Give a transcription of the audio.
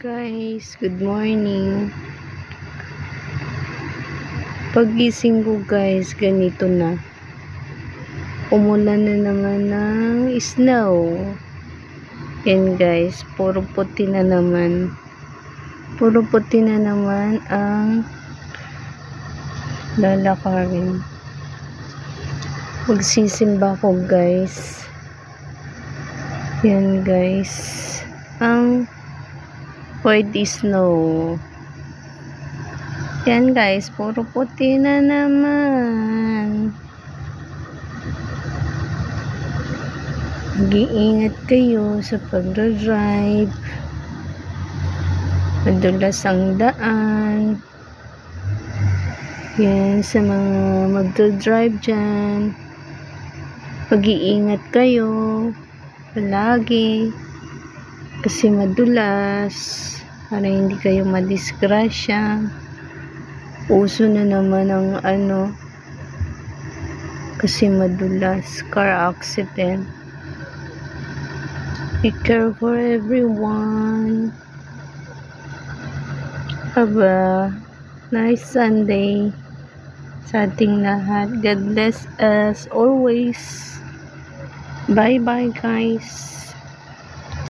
Guys, good morning. Pagising ko guys, ganito na. Umulan na naman ng snow. Yan guys, puro puti na naman. Puro puti na naman ang lalakarin. Magsisimba ko guys. Yan guys. Ang white snow. Yan guys, puro puti na naman. Mag-iingat kayo sa pagdadrive. Madulas ang daan. Yan, sa mga magdadrive dyan. Mag-iingat kayo. Palagi. Kasi madulas. Para hindi kayo madisgrasya. Uso na naman ang kasi madulas, car accident. Be careful everyone. Have a nice Sunday sa ating lahat. God bless us always. Bye bye guys.